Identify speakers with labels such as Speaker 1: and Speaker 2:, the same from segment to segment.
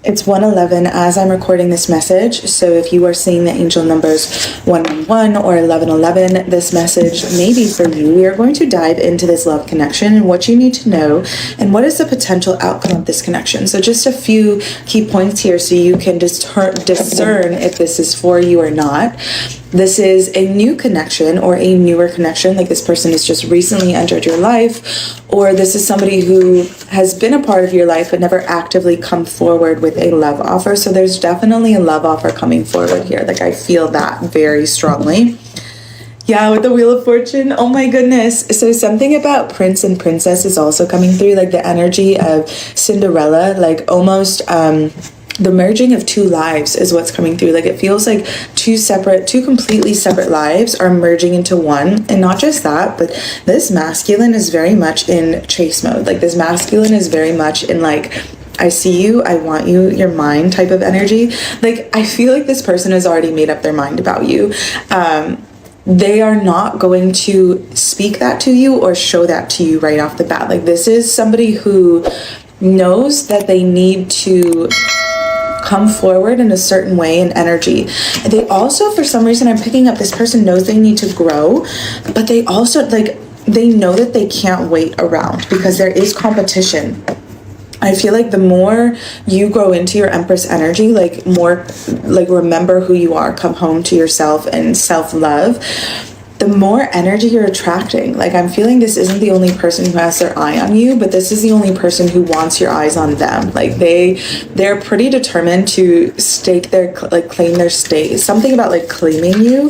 Speaker 1: It's 111 as I'm recording this message. So if you are seeing the angel numbers 111 or 1111, this message may be for you. We are going to dive into this love connection and what you need to know and what is the potential outcome of this connection. So just a few key points here so you can discern if this is for you or not. This is a new connection or a newer connection, like this person has just recently entered your life, or this is somebody who has been a part of your life but never actively come forward with a love offer. So there's definitely a love offer coming forward here. Like I feel that very strongly. Yeah, with the Wheel of Fortune, oh my goodness. So something about Prince and Princess is also coming through, like the energy of Cinderella, like almost the merging of two lives is what's coming through. Like it feels like two completely separate lives are merging into one. And not just that, but this masculine is very much in chase mode. Like this masculine is very much in like, I see you, I want you, you're mine type of energy. Like I feel like this person has already made up their mind about you. They are not going to speak that to you or show that to you right off the bat. Like this is somebody who knows that they need to come forward in a certain way and energy. And they also, for some reason, I'm picking up this person knows they need to grow, but they also like, they know that they can't wait around because there is competition. I feel like the more you grow into your Empress energy, like more, like remember who you are, come home to yourself and self-love, the more energy you're attracting. Like I'm feeling this isn't the only person who has their eye on you, but this is the only person who wants your eyes on them. Like they're pretty determined to stake their, like claim their stake. Something about like claiming you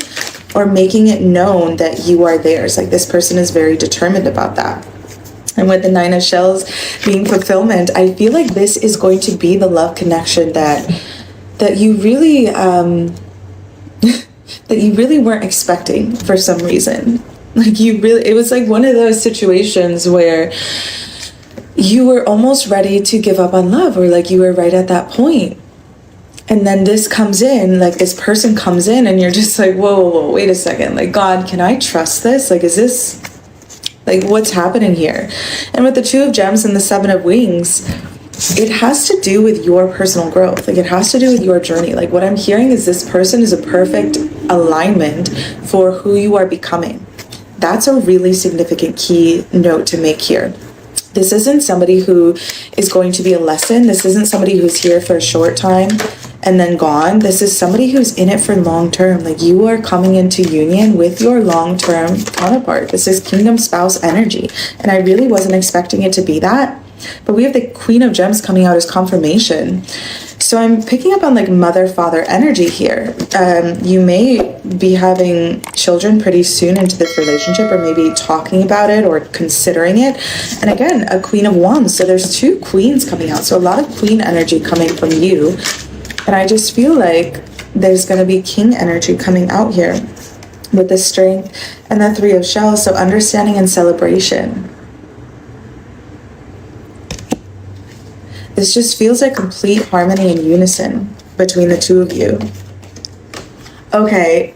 Speaker 1: or making it known that you are theirs. Like this person is very determined about that. And with the Nine of Shells being fulfillment, I feel like this is going to be the love connection that you really that you really weren't expecting for some reason. Like it was like one of those situations where you were almost ready to give up on love, or like you were right at that point. And then this comes in, like this person comes in and you're just like, whoa, wait a second. Like, God, can I trust this? Like, is this, like, what's happening here? And with the Two of Gems and the Seven of Wings, it has to do with your personal growth. Like it has to do with your journey. Like what I'm hearing is this person is a perfect alignment for who you are becoming. That's a really significant key note to make here. This isn't somebody who is going to be a lesson. This isn't somebody who's here for a short time and then gone. This is somebody who's in it for long term. Like you are coming into union with your long-term counterpart. This is kingdom spouse energy. And I really wasn't expecting it to be that. But we have the Queen of Gems coming out as confirmation. So I'm picking up on like mother-father energy here. You may be having children pretty soon into this relationship, or maybe talking about it or considering it. And again, a Queen of Wands. So there's two queens coming out. So a lot of queen energy coming from you. And I just feel like there's going to be king energy coming out here with the Strength and the Three of Shells. So understanding and celebration. This just feels like complete harmony and unison between the two of you. Okay.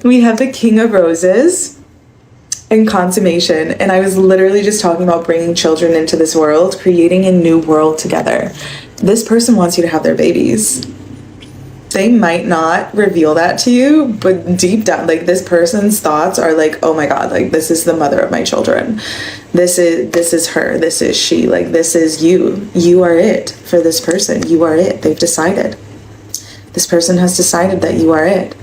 Speaker 1: We have the King of Roses and consummation. And I was literally just talking about bringing children into this world, creating a new world together. This person wants you to have their babies. They might not reveal that to you, but deep down, like this person's thoughts are like, oh my God, like this is the mother of my children. This is her, this is she, like this is you. You are it for this person. You are it. They've decided. This person has decided that you are it.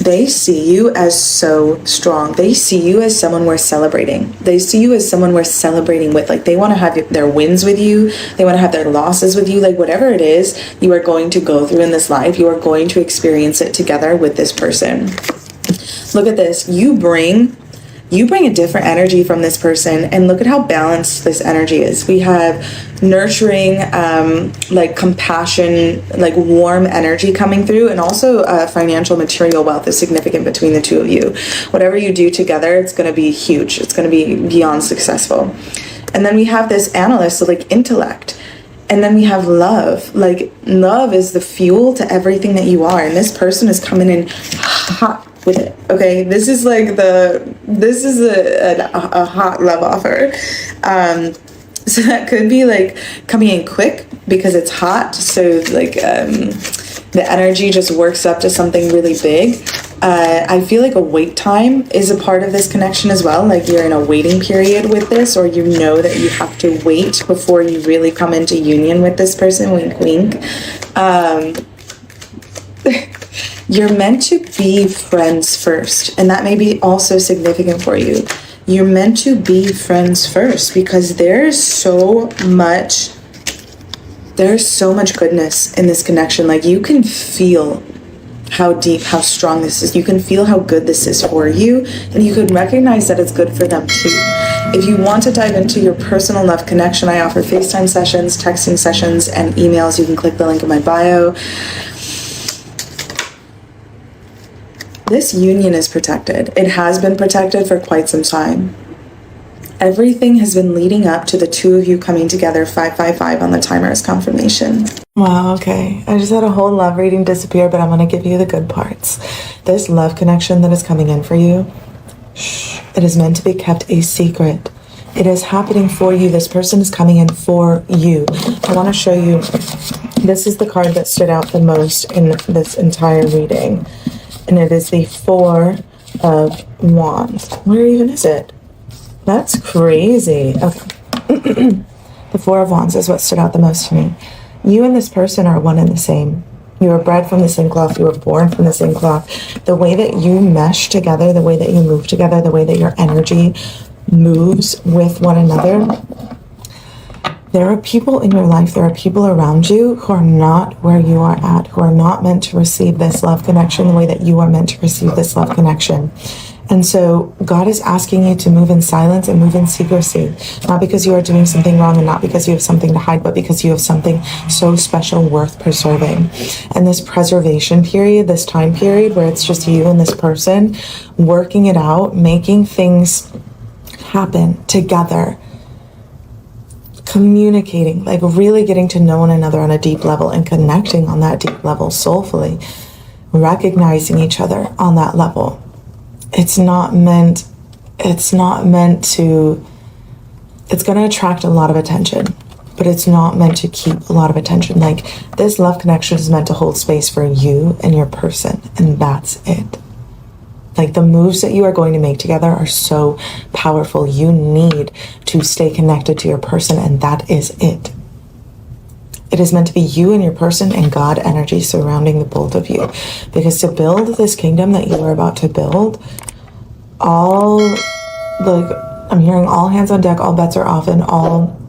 Speaker 1: They see you as so strong. They see you as someone worth celebrating. They see you as someone worth celebrating with. Like they want to have their wins with you. They want to have their losses with you. Like whatever it is you are going to go through in this life, you are going to experience it together with this person. Look at this. You bring a different energy from this person, and look at how balanced this energy is. We have nurturing, like compassion, like warm energy coming through, and also financial material wealth is significant between the two of you. Whatever you do together, it's going to be huge. It's going to be beyond successful. And then we have this analyst, so like intellect. And then we have love. Like love is the fuel to everything that you are. And this person is coming in hot with it. Okay, this is like a hot love offer. So that could be like coming in quick because it's hot. So like the energy just works up to something really big. I feel like a wait time is a part of this connection as well. Like you're in a waiting period with this, or you know that you have to wait before you really come into union with this person. Wink, wink. You're meant to be friends first, and that may be also significant for you. You're meant to be friends first because there's so much goodness in this connection. Like you can feel how deep, how strong this is. You can feel how good this is for you, and you can recognize that it's good for them too. If you want to dive into your personal love connection, I offer FaceTime sessions, texting sessions, and emails. You can click the link in my bio. This union is protected. It has been protected for quite some time. Everything has been leading up to the two of you coming together, 555 on the timer's confirmation. Wow, okay. I just had a whole love reading disappear, but I'm going to give you the good parts. This love connection that is coming in for you, it is meant to be kept a secret. It is happening for you. This person is coming in for you. I want to show you, this is the card that stood out the most in this entire reading. And it is the Four of Wands. Where even is it? That's crazy. Okay. The Four of Wands is what stood out the most to me. You and this person are one and the same. You were bred from the same cloth. You were born from the same cloth. The way that you mesh together, the way that you move together, the way that your energy moves with one another. There are people in your life, there are people around you who are not where you are at, who are not meant to receive this love connection the way that you are meant to receive this love connection. And so God is asking you to move in silence and move in secrecy, not because you are doing something wrong and not because you have something to hide, but because you have something so special worth preserving. And this preservation period, this time period where it's just you and this person working it out, making things happen together, communicating, like really getting to know one another on a deep level and connecting on that deep level soulfully, recognizing each other on that level. It's not meant to, it's going to attract a lot of attention, but it's not meant to keep a lot of attention. Like this love connection is meant to hold space for you and your person, and that's it. Like the moves that you are going to make together are so powerful. You need to stay connected to your person, and that is it. It is meant to be you and your person and God energy surrounding the both of you. Because to build this kingdom that you are about to build, I'm hearing all hands on deck, all bets are off, and all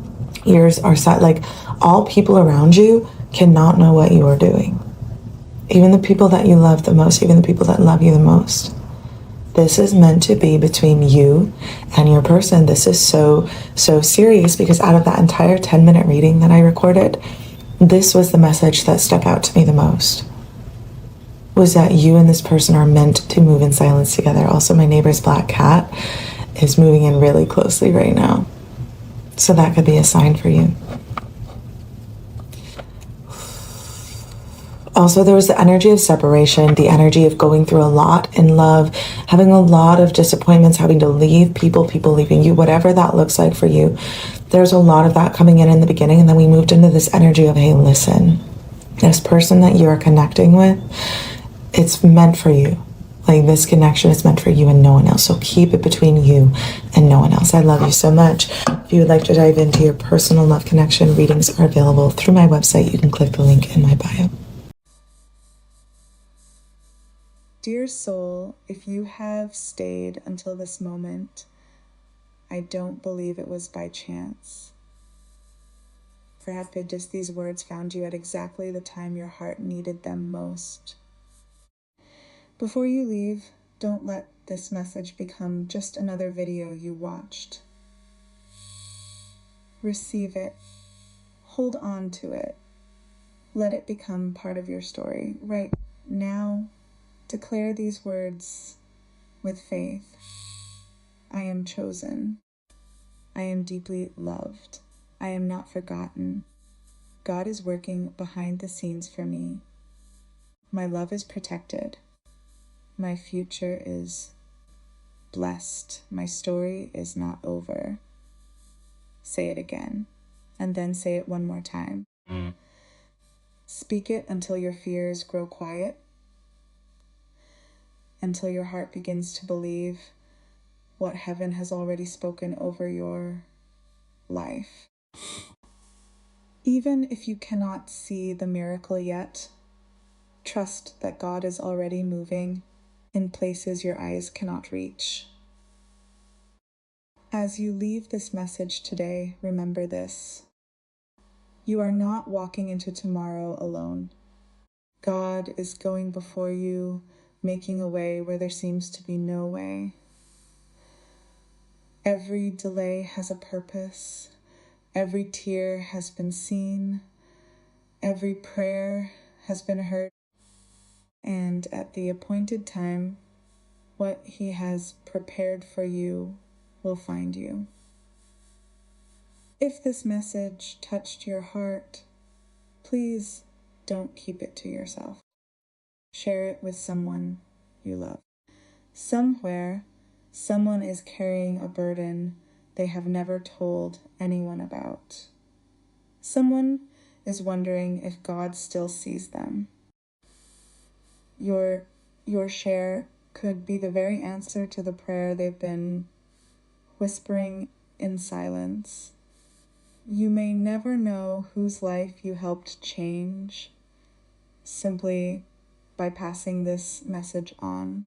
Speaker 1: ears are set. Like all people around you cannot know what you are doing. Even the people that you love the most, even the people that love you the most. This is meant to be between you and your person. This is so serious because out of that entire 10-minute reading that I recorded, this was the message that stuck out to me the most. Was that you and this person are meant to move in silence together. Also, my neighbor's black cat is moving in really closely right now. So that could be a sign for you. Also, there was the energy of separation, the energy of going through a lot in love, having a lot of disappointments, having to leave people leaving you, whatever that looks like for you. There's a lot of that coming in the beginning, and then we moved into this energy of, hey, listen, this person that you are connecting with, it's meant for you. Like this connection is meant for you and no one else. So keep it between you and no one else. I love you so much. If you would like to dive into your personal love connection, readings are available through my website. You can click the link in my bio. Dear soul, if you have stayed until this moment, I don't believe it was by chance. Perhaps these words found you at exactly the time your heart needed them most. Before you leave, don't let this message become just another video you watched. Receive it. Hold on to it. Let it become part of your story. Right now, declare these words with faith. I am chosen. I am deeply loved. I am not forgotten. God is working behind the scenes for me. My love is protected. My future is blessed. My story is not over. say it again, and then say it one more time. Speak it until your fears grow quiet, until your heart begins to believe what heaven has already spoken over your life. Even if you cannot see the miracle yet, trust that God is already moving in places your eyes cannot reach. As you leave this message today, remember this. You are not walking into tomorrow alone. God is going before you, making a way where there seems to be no way. Every delay has a purpose. Every tear has been seen. Every prayer has been heard. And at the appointed time, what He has prepared for you will find you. If this message touched your heart, please don't keep it to yourself. Share it with someone you love. Somewhere, someone is carrying a burden they have never told anyone about. Someone is wondering if God still sees them. Your share could be the very answer to the prayer they've been whispering in silence. You may never know whose life you helped change simply by passing this message on.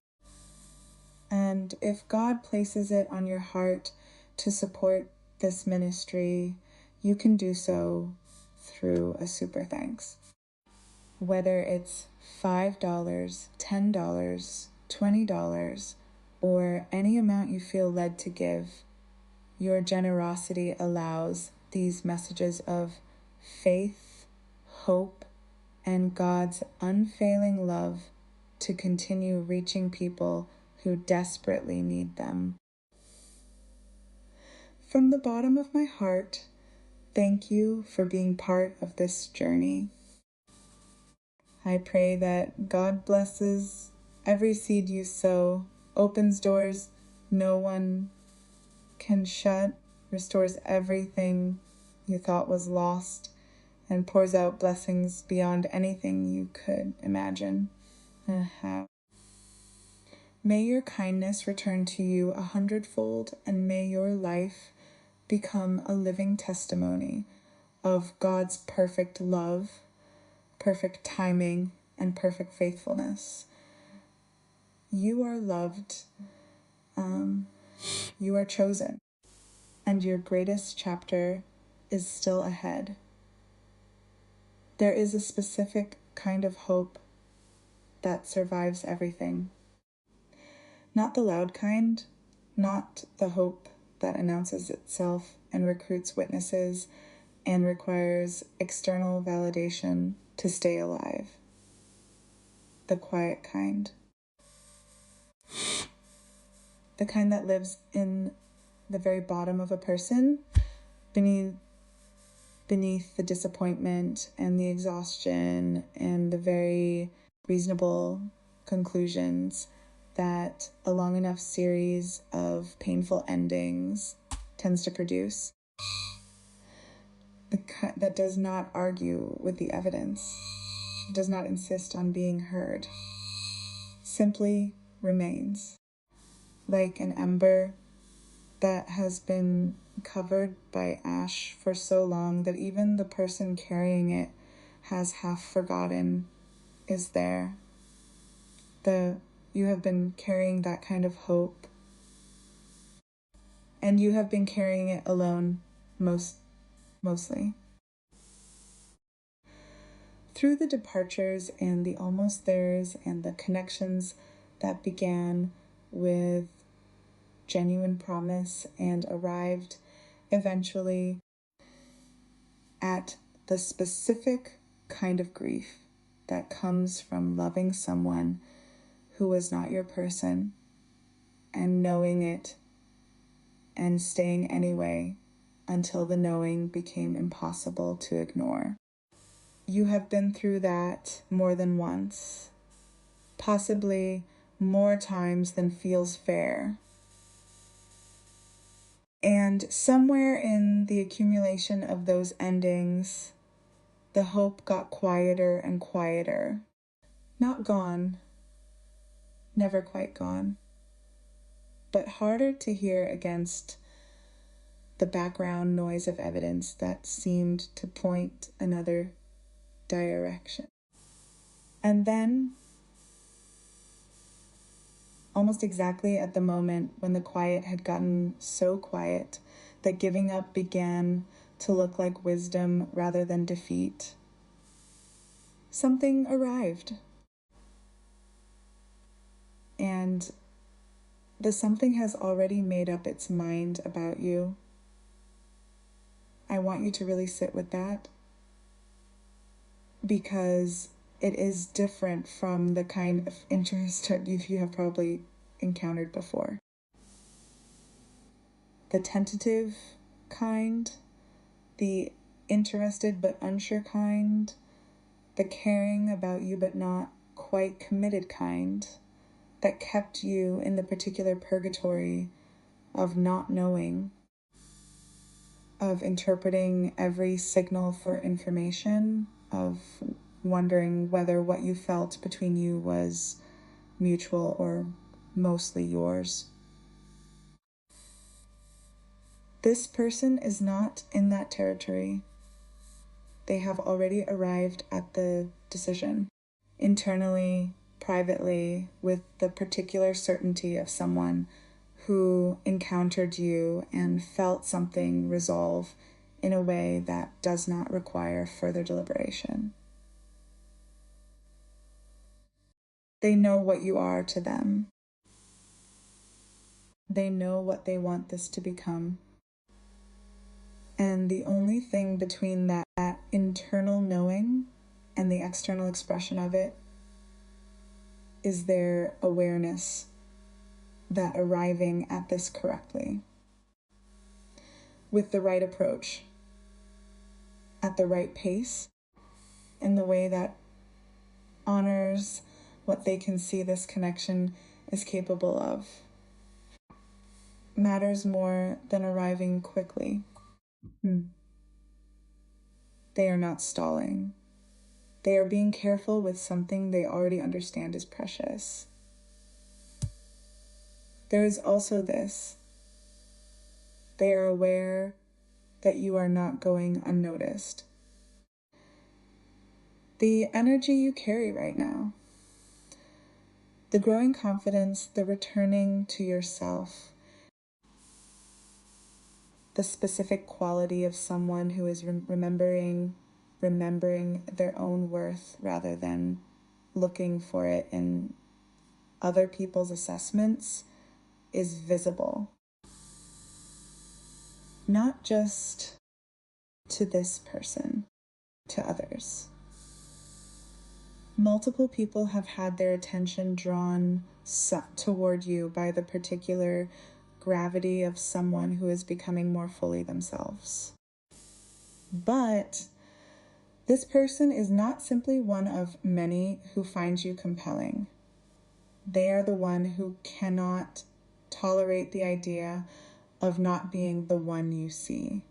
Speaker 1: And if God places it on your heart to support this ministry, you can do so through a super thanks. Whether it's $5, $10, $20, or any amount you feel led to give, your generosity allows these messages of faith, hope, and God's unfailing love to continue reaching people who desperately need them. From the bottom of my heart, thank you for being part of this journey. I pray that God blesses every seed you sow, opens doors no one can shut, restores everything you thought was lost, and pours out blessings beyond anything you could imagine and have. May your kindness return to you 100-fold, and may your life become a living testimony of God's perfect love, perfect timing, and perfect faithfulness. You are loved, you are chosen, and your greatest chapter is still ahead. There is a specific kind of hope that survives everything. Not the loud kind, not the hope that announces itself and recruits witnesses and requires external validation to stay alive. The quiet kind. The kind that lives in the very bottom of a person, beneath the disappointment and the exhaustion and the very reasonable conclusions that a long enough series of painful endings tends to produce. That does not argue with the evidence, does not insist on being heard, simply remains like an ember that has been covered by ash for so long that even the person carrying it has half forgotten is there. You have been carrying that kind of hope, and you have been carrying it alone mostly. Through the departures and the almost theres and the connections that began with genuine promise and arrived eventually at the specific kind of grief that comes from loving someone who was not your person and knowing it and staying anyway until the knowing became impossible to ignore. You have been through that more than once, possibly more times than feels fair. And somewhere in the accumulation of those endings, the hope got quieter and quieter. Not gone, never quite gone, but harder to hear against the background noise of evidence that seemed to point another direction. And then, almost exactly at the moment when the quiet had gotten so quiet that giving up began to look like wisdom rather than defeat, something arrived. And the something has already made up its mind about you. I want you to really sit with that, because it is different from the kind of interest that you have probably encountered before. The tentative kind, the interested but unsure kind, the caring about you but not quite committed kind, that kept you in the particular purgatory of not knowing, of interpreting every signal for information, of wondering whether what you felt between you was mutual or mostly yours. This person is not in that territory. They have already arrived at the decision, internally, privately, with the particular certainty of someone who encountered you and felt something resolve in a way that does not require further deliberation. They know what you are to them. They know what they want this to become. And the only thing between that internal knowing and the external expression of it is their awareness that arriving at this correctly, with the right approach, at the right pace, in the way that honors what they can see this connection is capable of, matters more than arriving quickly. They are not stalling. They are being careful with something they already understand is precious. There is also this. They are aware that you are not going unnoticed. The energy you carry right now, the growing confidence, the returning to yourself, the specific quality of someone who is remembering their own worth rather than looking for it in other people's assessments, is visible. Not just to this person, to others. Multiple people have had their attention drawn toward you by the particular gravity of someone who is becoming more fully themselves. But this person is not simply one of many who find you compelling. They are the one who cannot tolerate the idea of not being the one you see.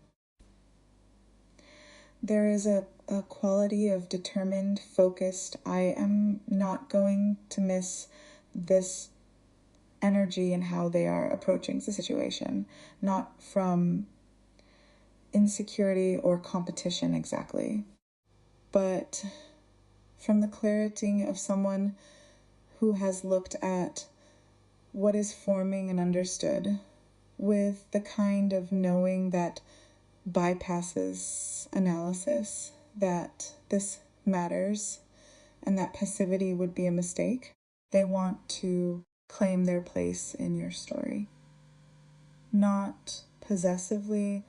Speaker 1: There is a quality of determined, focused, I am not going to miss this energy and how they are approaching the situation, not from insecurity or competition exactly, but from the clarity of someone who has looked at what is forming and understood with the kind of knowing that bypasses analysis, that this matters and that passivity would be a mistake. They want to claim their place in your story, not possessively,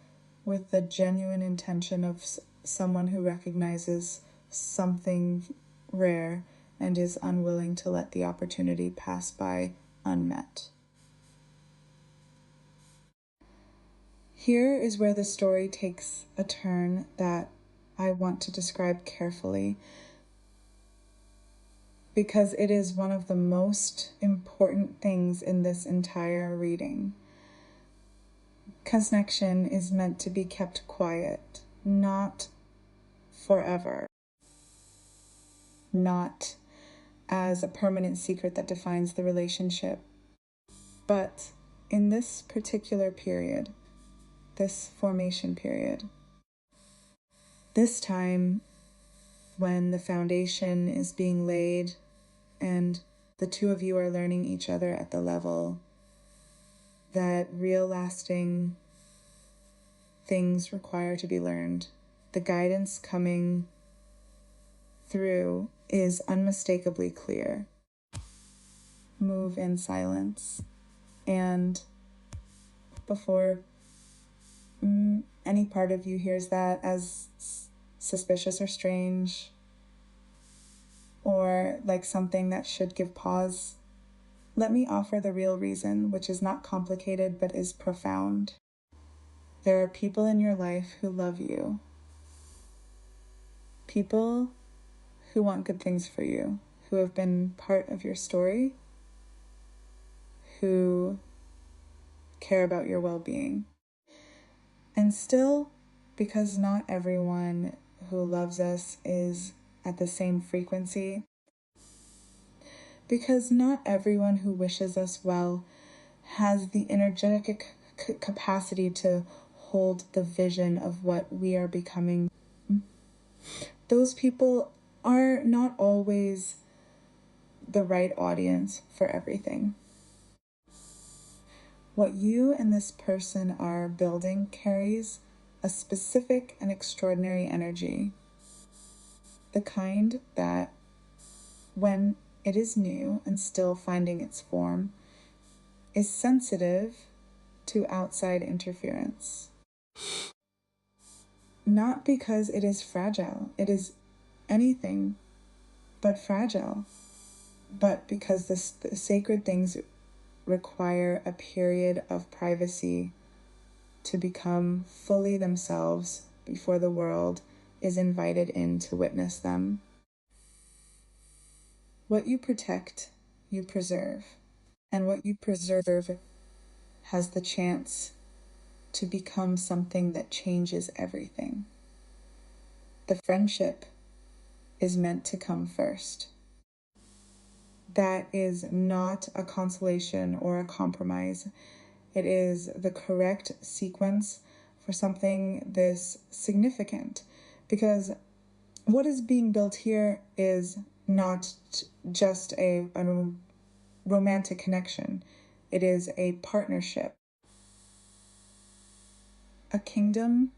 Speaker 1: with the genuine intention of someone who recognizes something rare and is unwilling to let the opportunity pass by unmet. Here is where the story takes a turn that I want to describe carefully, because it is one of the most important things in this entire reading. Connection is meant to be kept quiet, not forever, not as a permanent secret that defines the relationship. But in this particular period, this formation period, this time when the foundation is being laid and the two of you are learning each other at the level that real lasting things require to be learned, the guidance coming through is unmistakably clear. Move in silence. And before any part of you hears that as suspicious or strange, or like something that should give pause, let me offer the real reason, which is not complicated but is profound. There are people in your life who love you. People who want good things for you, who have been part of your story, who care about your well-being. And still, because not everyone who loves us is at the same frequency, because not everyone who wishes us well has the energetic capacity to hold the vision of what we are becoming, those people are not always the right audience for everything. What you and this person are building carries a specific and extraordinary energy. The kind that, when it is new and still finding its form, is sensitive to outside interference. Not because it is fragile, it is anything but fragile, but because the sacred things require a period of privacy to become fully themselves before the world is invited in to witness them. What you protect, you preserve, and what you preserve has the chance to become something that changes everything. The friendship is meant to come first. That is not a consolation or a compromise. It is the correct sequence for something this significant, because what is being built here is not just a romantic connection. It is a partnership. A kingdom,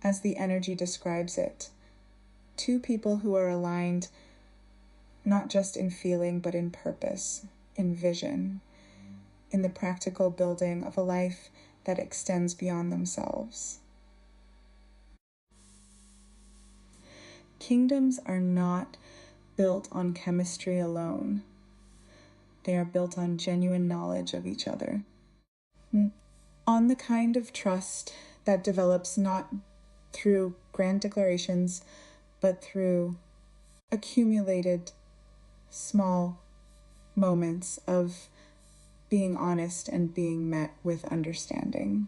Speaker 1: as the energy describes it. Two people who are aligned not just in feeling, but in purpose, in vision, in the practical building of a life that extends beyond themselves. Kingdoms are not built on chemistry alone. They are built on genuine knowledge of each other, on the kind of trust that develops not through grand declarations, but through accumulated small moments of being honest and being met with understanding.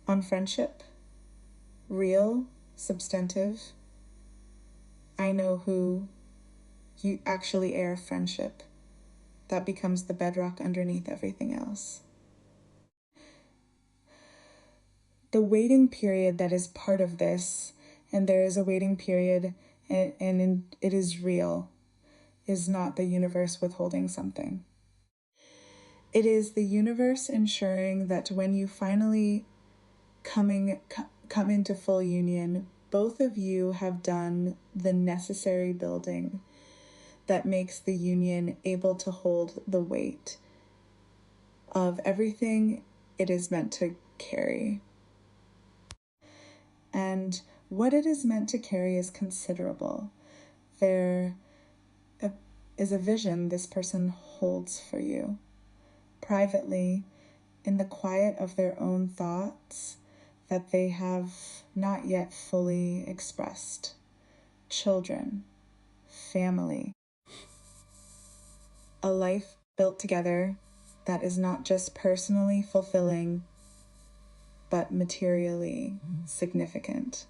Speaker 1: On friendship, real, substantive, I know who you actually air friendship. That becomes the bedrock underneath everything else. The waiting period that is part of this, and there is a waiting period, and it is real, is not the universe withholding something. It is the universe ensuring that when you finally come into full union, both of you have done the necessary building that makes the union able to hold the weight of everything it is meant to carry. And what it is meant to carry is considerable. There is a vision this person holds for you, privately, in the quiet of their own thoughts, that they have not yet fully expressed. Children, family, a life built together that is not just personally fulfilling, but materially significant.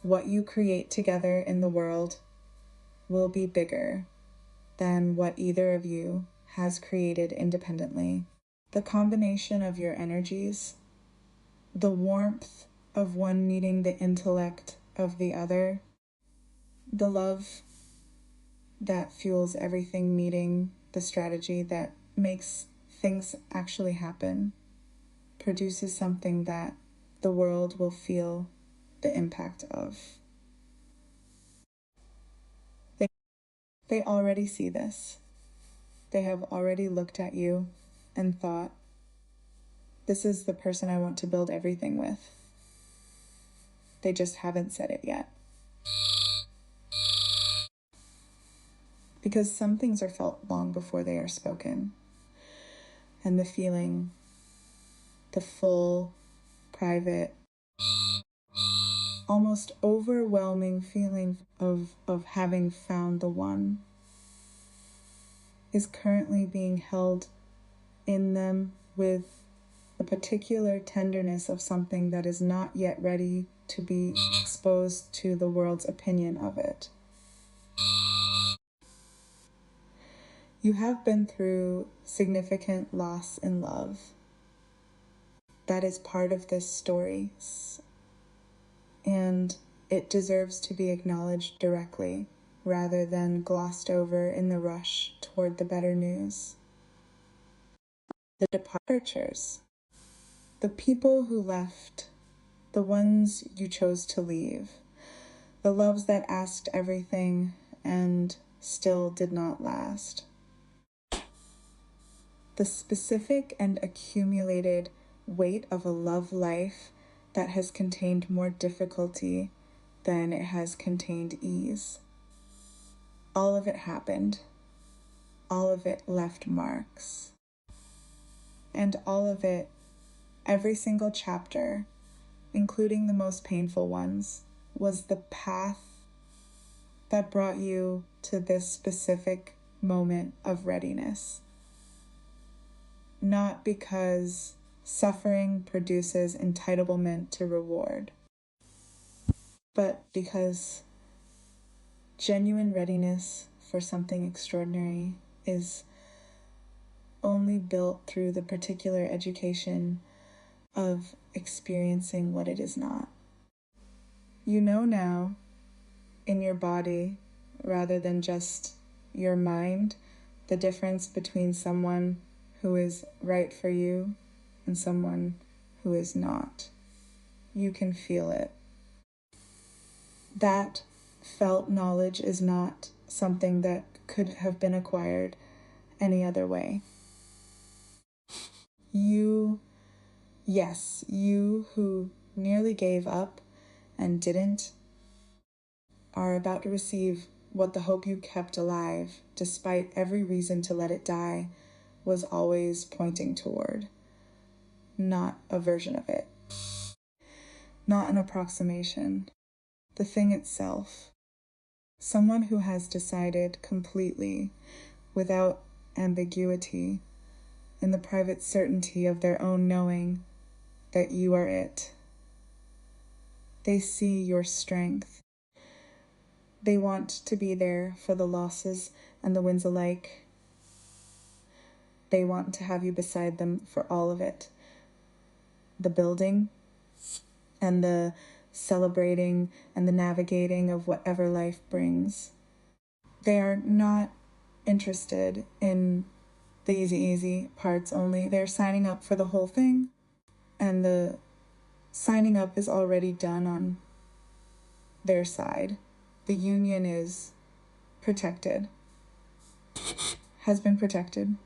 Speaker 1: What you create together in the world will be bigger than what either of you has created independently. The combination of your energies, the warmth of one meeting the intellect of the other, the love that fuels everything meeting the strategy that makes things actually happen, produces something that the world will feel the impact of. They already see this. They have already looked at you and thought, this is the person I want to build everything with. They just haven't said it yet. Because some things are felt long before they are spoken. And the feeling, the full, private, almost overwhelming feeling of having found the one is currently being held in them with a particular tenderness of something that is not yet ready to be exposed to the world's opinion of it. You have been through significant loss in love. That is part of this story, and it deserves to be acknowledged directly rather than glossed over in the rush toward the better news. The departures, the people who left, the ones you chose to leave, the loves that asked everything and still did not last. The specific and accumulated weight of a love life that has contained more difficulty than it has contained ease. All of it happened. All of it left marks. And all of it, every single chapter, including the most painful ones, was the path that brought you to this specific moment of readiness. Not because suffering produces entitlement to reward, but because genuine readiness for something extraordinary is only built through the particular education of experiencing what it is not. You know now, in your body, rather than just your mind, the difference between someone who is right for you and someone who is not. You can feel it. That felt knowledge is not something that could have been acquired any other way. You who nearly gave up and didn't, are about to receive what the hope you kept alive, despite every reason to let it die, was always pointing toward. Not a version of it. Not an approximation. The thing itself. Someone who has decided completely, without ambiguity, in the private certainty of their own knowing, that you are it. They see your strength. They want to be there for the losses and the wins alike. They want to have you beside them for all of it. The building and the celebrating and the navigating of whatever life brings. They are not interested in the easy parts only. They're signing up for the whole thing, and the signing up is already done on their side. The union is protected, has been protected.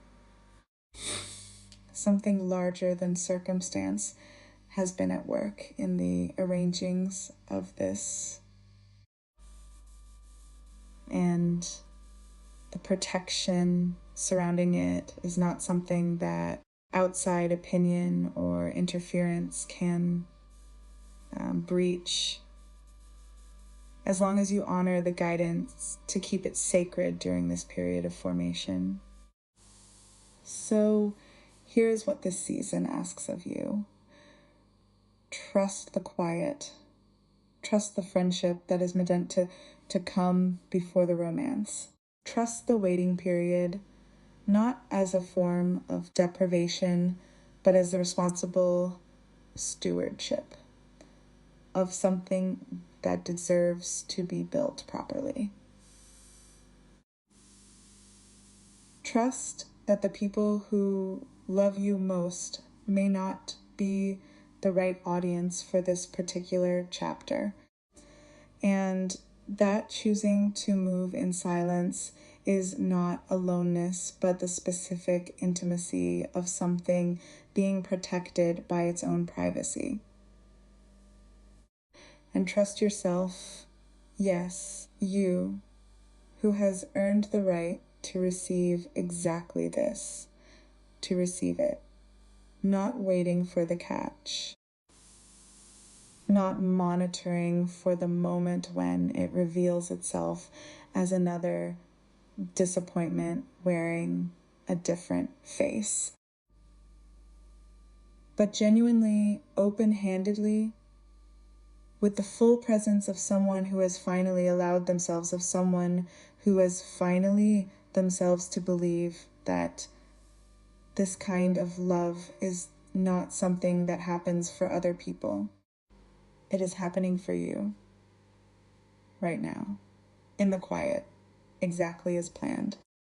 Speaker 1: Something larger than circumstance has been at work in the arrangings of this, and the protection surrounding it is not something that outside opinion or interference can breach, as long as you honor the guidance to keep it sacred during this period of formation. So Here's what this season asks of you. Trust the quiet. Trust the friendship that is meant to come before the romance. Trust the waiting period, not as a form of deprivation, but as a responsible stewardship of something that deserves to be built properly. Trust that the people who love you most may not be the right audience for this particular chapter, and that choosing to move in silence is not aloneness, but the specific intimacy of something being protected by its own privacy. And trust yourself, yes, you, who has earned the right to receive exactly this, to receive it, not waiting for the catch, not monitoring for the moment when it reveals itself as another disappointment wearing a different face, but genuinely, open-handedly, with the full presence of someone who has finally allowed themselves, of someone who has finally themselves to believe that this kind of love is not something that happens for other people. It is happening for you right now, in the quiet, exactly as planned.